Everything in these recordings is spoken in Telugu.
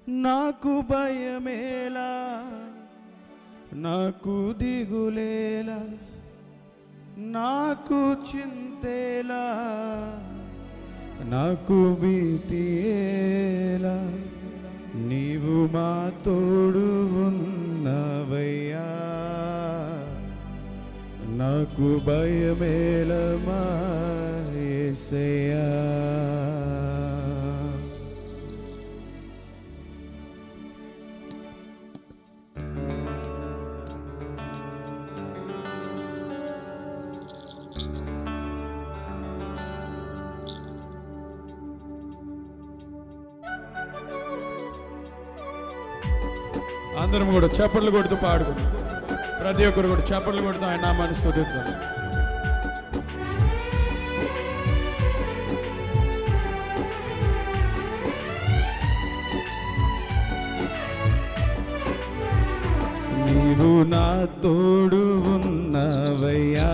నాకు భయమేలా, నాకు దిగులేలా, నాకు చింతేలా, నాకు భీతియేలా, నీవు మా తోడు ఉన్నవయ్యా. నాకు భయమేలా మా యేసయ్యా. అందరం కూడా చప్పట్లు కొడుతూ పాడుకుందాం. ప్రతి ఒక్కరు కూడా చప్పట్లు కొడుతూ ఆయన నామాన్ని స్తుతిద్దాం. నీవు నా తోడు ఉన్నవయ్యా,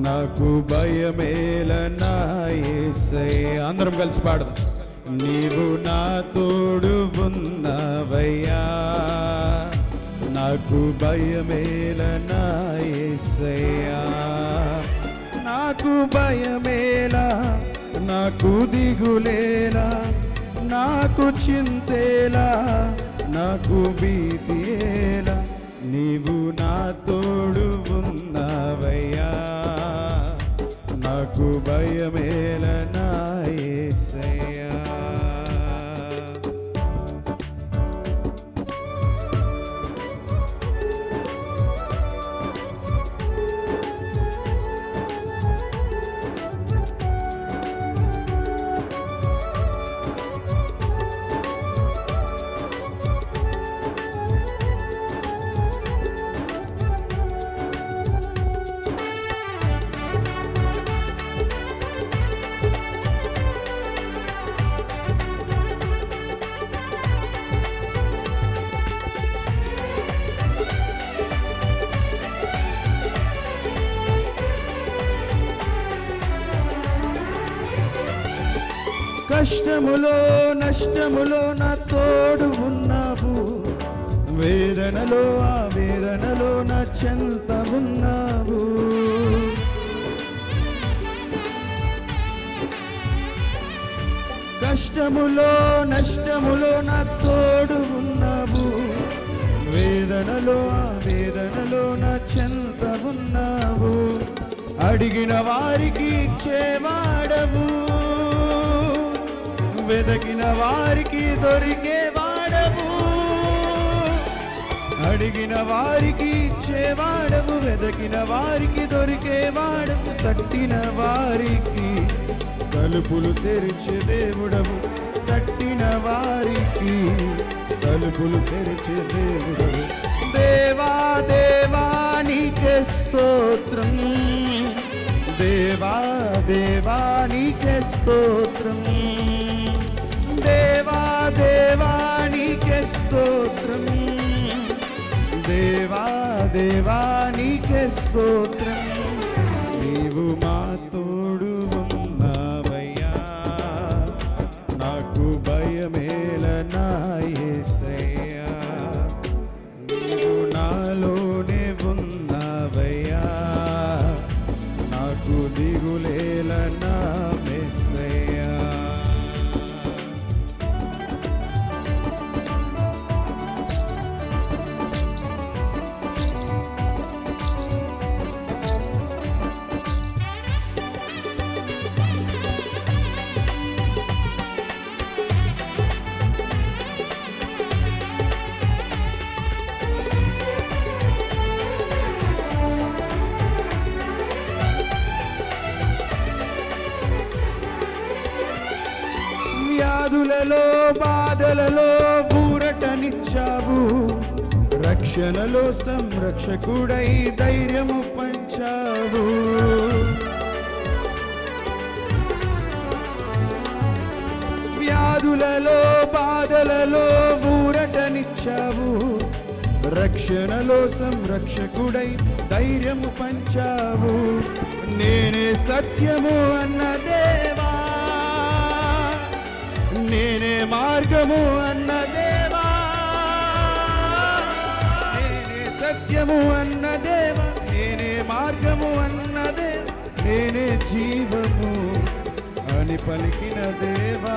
నాకు భయమేల నా యేసయ్యా. అందరం కలిసి పాడదాం. నీవు నా తోడు ఉన్నవయ్యా, నాకు భయమేల నా యేసయ్యా. నాకు భయమేలా, నాకు దిగులేలా, నాకు చింతేలా, నాకు భీతియేలా, నీవు నా తోడు ఉన్నవయ్యా. నాకు భయమేల నా యేసయ్యా. కష్టములో నష్టములో నా తోడు ఉన్నావు, వేదనలో ఆ వేదనలో నా చెంత ఉన్నావు. కష్టములో నష్టములో నా తోడు ఉన్నావు, వేదనలో ఆ వేదనలో నా చెంత ఉన్నావు. అడిగిన వారికి ఇచ్చేవాడవు, వెదకిన వారికి దొరికేవాడవు. అడిగిన వారికి ఇచ్చేవాడవు, వెదకిన వారికి దొరికేవాడవు. తట్టిన వారికి తలుపులు తెరిచే దేవుడవు, తట్టిన వారికి తలుపులు తెరిచే దేవుడవు. దేవా దేవా నీకే స్తోత్రం, దేవా దేవా నీకే స్తోత్రం, దేవా దేవా నీకే స్తోత్రం, దేవా దేవా నీకే స్తోత్రం. నీవు మా తోడు ఉన్నవయ్యా, నాకు భయమేల నా యేసయ్యా. నీవు నాలోనే ఉన్నవయ్యా, నాకు దిగులేల నా మెస్సయ్యా. వ్యాధులలో బాధలలో ఊరటనిచ్చావు, రక్షణలో సంరక్షకుడై ధైర్యము పంచావు. వ్యాధులలో బాధలలో ఊరటనిచ్చావు, రక్షణలో సంరక్షకుడై ధైర్యము పంచావు. నేనే సత్యము అన్న దేవా, నేనే మార్గము అన్న దేవా, నేనే సత్యము అన్న దేవా, నేనే మార్గము అన్న దేవా, నేనే జీవము అని పలికిన దేవా,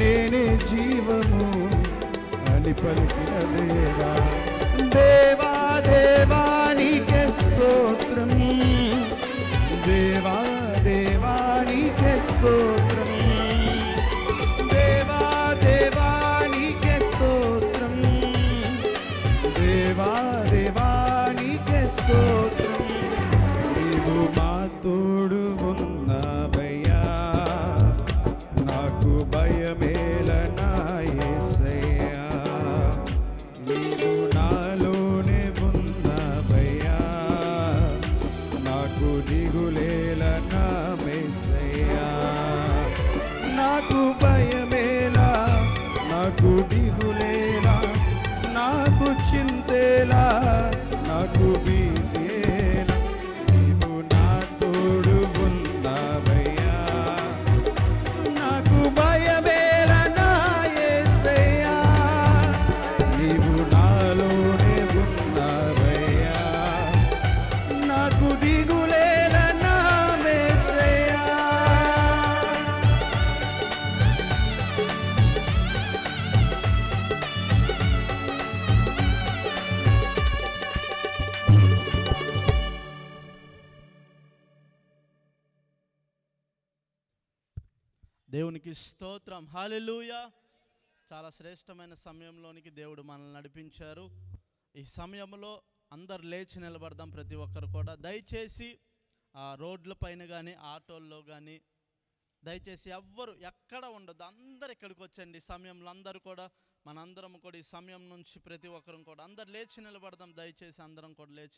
నేనే జీవము అని పలికిన దేవా. దేవా దేవా నీకే స్తోత్రం, దేవా దేవా నీకే స్తోత్రం, దేవా దేవా నీకే స్తోత్రం, దేవా దేవా నీకే స్తోత్రం. నీవు మా తోడు ఉన్నావయ్యా, నాకు భయమేలనా యేసయ్యా. నీవు నాలోనే ఉన్నావయ్యా, నాకు దిగులేలనా యేసయ్యా. నాకు భయమేలా, నాకు దిగులేలా, నాకు చింతేలా, నాకు భీతియేలా. నీవు నా తోడు ఉన్నావయ్యా, నాకు భయమేలా నా యేసయ్యా. నీవు నాలోనే ఉన్నావయ్యా, నాకు దిగులేలా నా యేసయ్యా. దేవునికి స్తోత్రం, హల్లెలూయా. చాలా శ్రేష్టమైన సమయంలోనికి దేవుడు మనల్ని నడిపించారు. ఈ సమయంలో అందరు లేచి నిలబడదాం. ప్రతి ఒక్కరు కూడా దయచేసి రోడ్ల పైన కానీ ఆటోల్లో కానీ దయచేసి ఎవ్వరు ఎక్కడ ఉండదు, అందరు ఇక్కడికి వచ్చండి. ఈ సమయంలో అందరూ కూడా మనందరం కూడా ఈ సమయం నుంచి ప్రతి ఒక్కరం కూడా అందరు లేచి నిలబడదాం. దయచేసి అందరం కూడా లేచి